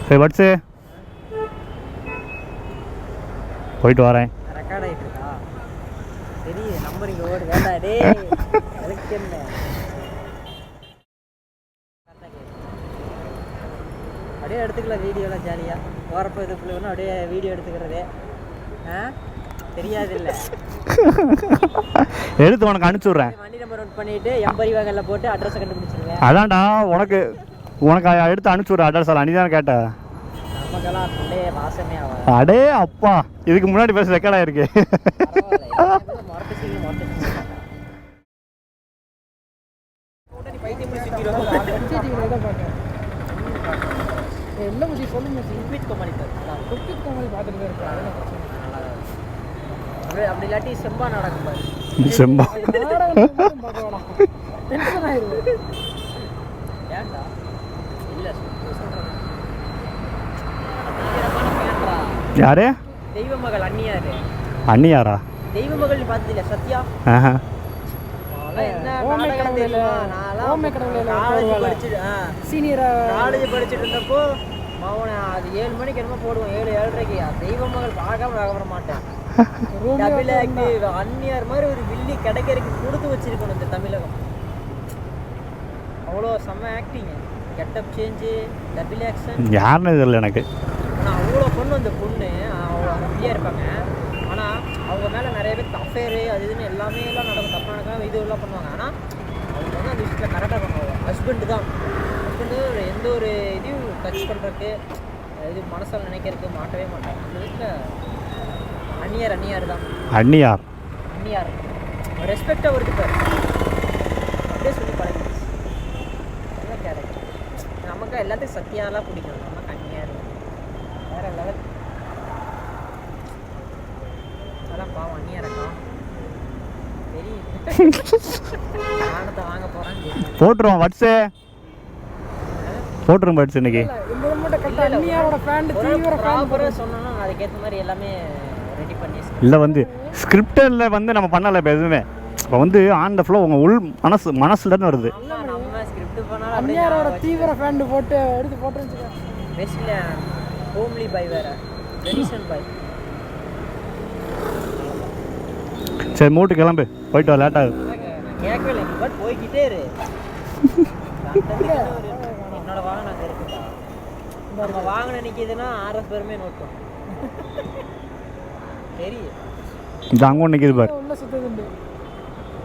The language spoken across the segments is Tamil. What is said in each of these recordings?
சரி வட்ஸு போயிட்டு வரேன். ரெக்கார்ட் ஆகிட்டு இருக்கா? சரி நம்பர் இங்கே ஓடு வேண்டா டே அதுக்கு என்ன அப்படியே எடுத்துக்கலாம் வீடியோலாம் ஜாலியாக போகிறப்ப இதுக்குள்ள ஒன்று அப்படியே வீடியோ எடுத்துக்கிறதே தெரியாது இல்லை எடுத்து உனக்கு அனுப்பிச்சி விட்றேன். வண்டி நம்பர் நோட் பண்ணிவிட்டு எம்பரி வகையில் போட்டு அட்ரஸை கண்டுபிடிச்சிருவேன். அதான்டா உனக்கு எடுத்து அனுப்பிச்சி விட்றேன் அட்ரஸ். நீ தானே கேட்ட? நமக்கெல்லாம் அப்படியே வாசமே ஆகாது. அடே அப்பா இதுக்கு முன்னாடி பேச ரெக்கார்ட் ஆயிருக்கு. அப்படி இல்லாட்டி செம்பா நடக்கும் பாரு. செம்பா ஏன்டா இல்லை யாரு? தெய்வ மகள் அண்ணியாரு. அண்ணியாரா? தெய்வ மகள் நீ பார்த்ததில்ல சத்யா? காலேஜ் படிச்சுட்டு இருந்தப்போ அவனை அது 7 மணிக்கு என்னமோ போடுவோம், 7-7:30க்கு. தெய்வ மகள் பார்க்காம வர மாட்டேன். அந்நியார் மாதிரி ஒரு வில்லி கிடைக்கிறதுக்கு கொடுத்து வச்சிருக்கணும் இந்த தமிழகம். அவ்வளோ செம்ம acting, getup change, double action. யாருன்னு தெரியல எனக்கு. ஆனால் அவ்வளோ பொண்ணு அந்த பொண்ணு அவ்வளோ ஹாப்பியாக இருப்பாங்க. ஆனால் அவங்க மேலே நிறைய பேர் அஃபேரு அது இதுன்னு எல்லாமே எல்லாம் நடக்கும், தப்பாக நடக்காம இது எல்லாம் பண்ணுவாங்க. ஆனால் அவங்க வந்து அந்த விஷயத்தில் கரெக்டாக பண்ணுவாங்க. ஹஸ்பண்டு தான் ஹஸ்பண்டு எந்த ஒரு இதையும் டச் பண்ணுறதுக்கு இது மனசால் நினைக்கிறதுக்கு மாட்டவே மாட்டாங்க. அந்த வீட்டில் அந்நியார் தான். அந்நியார் ரெஸ்பெக்டாக வருது பாரு, அப்படியே சொல்லி பழகிடுச்சு. நல்ல கேரக்டர். நமக்கு எல்லாத்துக்கும் சத்தியாலாம் பிடிக்கும், நமக்கு அந்நியார் வேற லெவல். அதெல்லாம் பாவம் அந்நியாரக்கா தெரியும். நானத்தை வாங்க போகிறேன் போட்டுருவோம் வட்ஸு, போட்டுருவோம் வட்ஸ். இன்னைக்கு சொன்னோன்னா அதுக்கேற்ற மாதிரி எல்லாமே ரெடி பண்ணி இல்லை வந்து ஸ்கிரிப்டில் வந்து நம்ம பண்ணலை இப்போ எதுவுமே. இப்போ வந்து ஆன் த ஃப்ளோ உங்கள் உள் மனசுலன்னு வருது. நம்ம ஸ்கிரிப்ட் பண்ணாலும் அந்நியாரோட தீவிர ஃபேன் போட்டு எடுத்து போட்டு பெஸ்ட்ல ஹோம்லி பாய் வேற ட்ரெடிஷன் பாய். சரி மூட்டு கிளம்பு, போயிட்டு வா, லேட் ஆகுது. கேட்கவே இல்லை, பட் போய்கிட்டே இரு. என்னோட வாகனம் அங்கே இருக்குதா, நம்ம வாகனம் நிற்கிதுன்னா RS பேருமே நோட் பண்ணும். தெரியும் இது அங்கே நிற்கிது பாரு.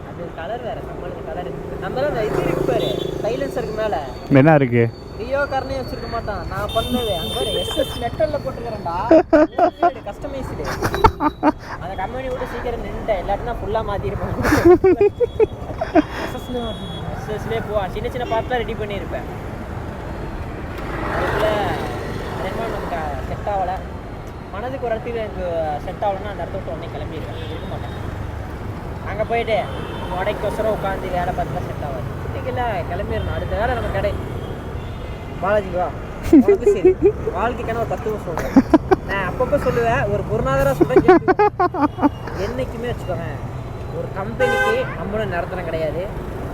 அது கலர் வேற, நம்மளுக்கு கலர் நம்மளாம் இது இருக்கு பாரு, சைலன்சருக்கு மேலே என்ன இருக்கு? ரியோ காரனே வச்சிருக்க மாட்டான். நான் பண்ணது அங்கே பாரு SS மெட்டலில் போட்டுக்கிறேன்டா, கஸ்டமைஸ்டு. அந்த கம்பெனி விட்டு சீக்கிரம் நின்றுட்டேன், இல்லாட்டினா ஃபுல்லாக மாற்றிருப்பேன். SSலேயே போ, சின்ன சின்ன பார்ட்லாம் ரெடி பண்ணியிருப்பேன். அதுக்குள்ளே அதேமாதிரி நமக்கு செட் ஆகலை, மனதுக்கு ஒரு இடத்துக்கு எனக்கு செட் ஆகலைன்னா அந்த இடத்த விட்டு உடனே கிளம்பிடுவேன், இருக்க மாட்டேன். அங்கே போயிட்டு உடைக்கொசரம் உட்காந்து வேலை பார்த்துலாம் செட் ஆகாது. இன்னைக்குல கிளம்பிடணும், அடுத்த வேலை நம்ம கடை. பாலாஜி வா, சரி வாழ்க்கைக்கான ஒரு தத்துவம் சொல்கிறேன். நான் அப்பப்போ சொல்லுவேன், ஒரு பொருளாதார சொல்கிறேன். என்றைக்குமே வச்சுக்கோங்க, ஒரு கம்பெனிக்கு நம்மளும் நிரந்தரம் கிடையாது,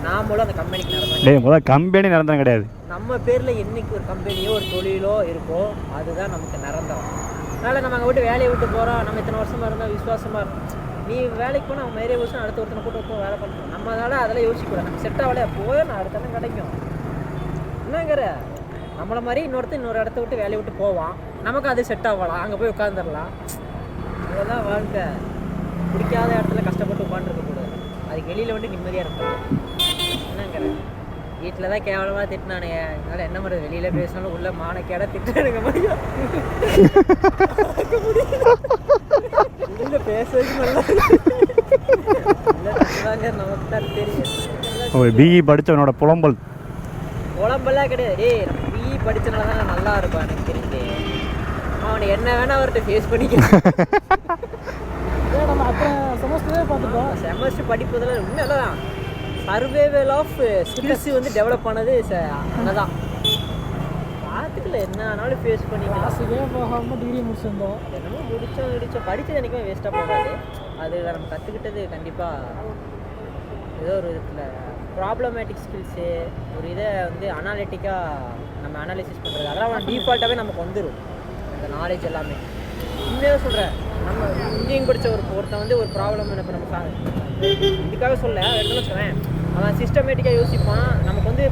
நாமளும் அந்த கம்பெனிக்கு நிரந்தரம். கம்பெனி நிரந்தரம் கிடையாது. நம்ம பேரில் என்னைக்கு ஒரு கம்பெனியோ ஒரு தொழிலோ இருக்கோ அதுதான் நமக்கு நிரந்தரம். அதனால் நம்ம அங்கே விட்டு வேலையை விட்டு போகிறோம், நம்ம இத்தனை வருஷமாக இருந்தால் விசுவாசமாக இருக்கும். நீ வேலைக்கு போனால் நம்ம நிறைய வருஷம் அடுத்த ஒருத்தனை கூட்ட வேலை பண்ணுறோம். நம்ம அதனால் அதெல்லாம் யோசிக்கூடாது. நம்ம செட் ஆகலையா போய் நான் அடுத்த கிடைக்கும் என்னங்கிற நம்மளை மாதிரி இன்னொரு இடத்த விட்டு வேலையை விட்டு போவான், நமக்கு அது செட் ஆகலாம், அங்கே போய் உட்காந்துடலாம். அதெல்லாம் வாழ்க்கை. பிடிக்காத இடத்துல கஷ்டப்பட்டு உட்காந்துருக்கக்கூடாது, அதுக்கு வெளியில் வந்துட்டு நிம்மதியாக இருக்கும். என்னங்கிற வீட்டில் தான் கேவலமாக திட்டினானுங்க, அதனால் என்ன பண்ணுறது, வெளியில் பேசினாலும் உள்ள மானக்கேட திட்டானுங்க முடியும். இல்லை பேசுறது நல்லா நமக்கு தான் தெரியும். பிஇ படித்தவனோட புலம்பல்லாம் கிடையாது. டேய் நம்ம பிஇ படித்தனால தான் நல்லா இருப்பான் எனக்கு தெரிஞ்சு. அவனை என்ன வேணா அவர்கிட்ட ஃபேஸ் பண்ணிக்கலாம். நம்ம அப்புறம் செமஸ்டரே பார்த்துட்டோம். செமஸ்டர் படிப்பதில் உண்மைதான் சர்வைவல் ஆஃப் ஸ்கில்ஸ் வந்து டெவலப் பண்ணது அங்கே தான். பார்த்துக்கல என்ன ஆனாலும் ஃபேஸ் பண்ணிக்கலாம். போகாமல் டிகிரி முடிச்சிருந்தோம், என்னமோ முடித்தோம் படித்தது என்றைக்குமே வேஸ்ட்டாக போகாது. அது நம்ம கற்றுக்கிட்டது கண்டிப்பாக ஏதோ ஒரு விதத்தில் ப்ராப்ளமேட்டிக் ஸ்கில்ஸு ஒரு இதை வந்து அனாலிட்டிக்காக நம்ம அனாலிசிஸ் பண்ணுறது அதெல்லாம் டீஃபால்ட்டாகவே நமக்கு வந்துடும் அந்த நாலேஜ் எல்லாமே. உண்மையாக சொல்கிறேன், நம்ம இன்ஜினியரிங் படித்த ஒருத்தன் வந்து ஒரு ப்ராப்ளம் இப்போ நம்ம இதுக்காக சொல்ல எடுத்துன்னு வச்சுக்கிறேன், அவன் சிஸ்டமேட்டிக்காக யோசிப்பான். நமக்கு வந்து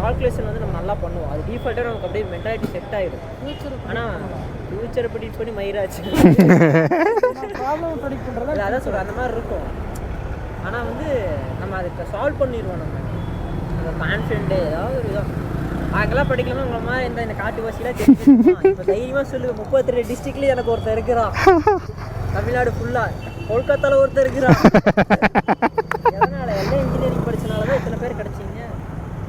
கால்குலேஷன் வந்து நம்ம நல்லா பண்ணுவோம். அது டீஃபால்ட்டாக நமக்கு அப்படியே மென்டாலிட்டி செட் ஆகிடும். ஆனால் ஃப்யூச்சரை ப்ரெடிக்ட் பண்ணி மயிராச்சு ப்ராப்ளம் ப்ரெடிக்ட் பண்ணுறது அதான் சொல்கிறேன், அந்த மாதிரி இருக்கும். ஆனால் வந்து நம்ம அதுக்கு சால்வ் பண்ணிடுவோம். நம்ம அந்த கான்ஃபிடென்ட்டு ஏதாவது ஒரு இதாக அங்கெல்லாம் படிக்கலாமா உங்களை மாதிரி இந்த காட்டுவாசிலாம் தெரியும். இப்போ தைரியமாக சொல்லு, 32 டிஸ்ட்ரிக்ட்லேயும் எனக்கு ஒருத்தர் இருக்கிறான். தமிழ்நாடு ஃபுல்லாக கொல்கத்தாவில் ஒருத்தர் இருக்கிறான். எதனால் எல்லாம் இன்ஜினியரிங் படித்தனால தான் இத்தனை பேர் கிடச்சிங்க.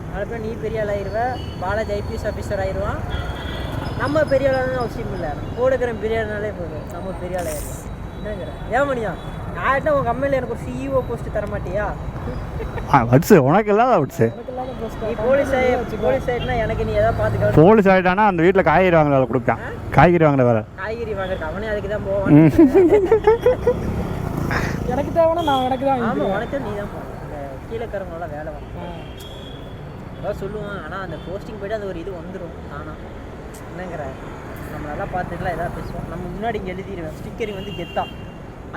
நாலு பேர் நீ பெரிய ஆள் ஆயிடுவ, பாலாஜி ஐபிஎஸ் ஆஃபீஸர் ஆயிடுவான். நம்ம பெரிய ஆளான அவசியம் இல்லை, கூட இருக்கிற பெரிய ஆளுனாலே போதும், நம்ம பெரிய ஆள் ஆயிடுவோம். என்னங்கிற ஏன் மணியா யார்ட்டா உங்கள் கம்பெனியில் எனக்கு ஒரு சிஇஓ போஸ்ட்டு தர மாட்டியா? வட்ஸு உனக்கு இல்லாத வட்ஸு. நீ போலீஸ் ஆகிட்டுனா எனக்கு நீ எதாவது பார்த்துக்க. போலீஸ் ஆகிட்டானா அந்த வீட்டில் காய்கறி வாங்குற வேலை கொடுப்பேன். காய்கறி வாங்குற வேலை, காய்கறி வாங்குறதுக்கு அவனே அதுக்கு தான் போவான். எனக்கு தேவைன்னா நான் எனக்கு தான். ஆமாம், உனக்கு நீ தான் போகணும். இந்த கீழே வேலை வாங்க அதான் சொல்லுவான். ஆனால் அந்த போஸ்டிங் போய்ட்டு அந்த ஒரு இது வந்துடும் தானா. என்னங்கிற நம்ம நல்லா பார்த்துக்கலாம், எதாவது பேசுவோம். நம்ம முன்னாடி இங்கே எழுதிடுவேன் ஸ்டிக்கரிங் வந்து கெத்தா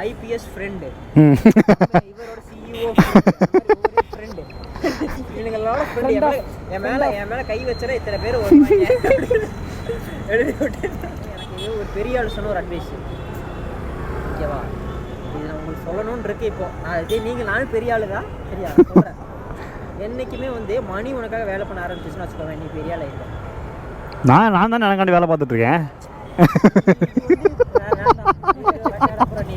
ஐபிஎஸ் ஃப்ரெண்டு, இவரோட சிஇஓ ஃப்ரெண்டு, இவங்களோட ஃப்ரெண்டு. என் மேலே கை வச்சுற இத்தனை பேர் எழுதி விட்டு எனக்கு ஒரு பெரிய ஆள் சொன்ன ஒரு அட்வைஸ். ஓகேவா, இது நான் உங்களுக்கு சொல்லணும்னு இருக்கு. இப்போ நான் இதே நானும் பெரிய ஆளு தான், சரியா சொல்கிறேன். என்றைக்குமே வந்து மணி உனக்காக வேலை பண்ண ஆரம்பிச்சுன்னு வச்சுக்கோவேன், நீ பெரிய ஆள் ஆகிடும். நான் தான் எனக்காண்டி வேலை பார்த்துட்ருக்கேன். நீ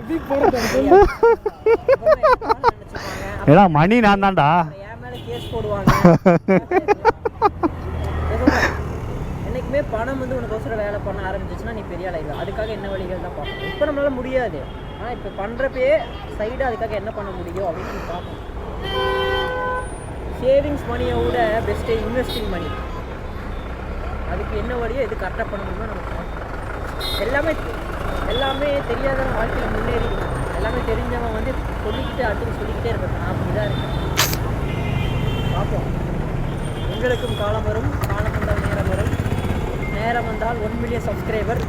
பீ போட வேண்டியது ஏன்னா மணி நான் தான்டா, என் மேலே கேஸ் போடுவாங்க. என்றைக்குமே பணம் வந்து உனக்கு அவசரம் வேலை பண்ண ஆரம்பிச்சிச்சுன்னா நீ பெரிய ஆள் ஆகிடும். அதுக்காக என்ன வழிகள் தான் பார்க்கணும். இப்போ நம்மளால முடியாது, ஆனால் இப்போ பண்ணுறப்பே சைடாக அதுக்காக என்ன பண்ண முடியும் அப்படின்னு பார்க்கணும். சேவிங்ஸ் மணியை விட பெஸ்ட்டு இன்வெஸ்டிங் மணி. அதுக்கு என்ன வழியோ எது கரெக்டாக பண்ண முடியுமோ நம்ம பார்க்கணும். எல்லாமே தெரியாதவன் வாழ்க்கையில் முன்னேறிக்கணும். எல்லாமே தெரிஞ்சவன் வந்து அடுத்து சொல்லிக்கிட்டே இருக்கணும். நான் அப்படி தான் இருக்கேன். பார்ப்போம். உங்களுக்கும் காலம் வரும், காலம் வந்தால் நேரம் வரும், நேரம் வந்தால் 1 மில்லியன் சப்ஸ்கிரைபர்.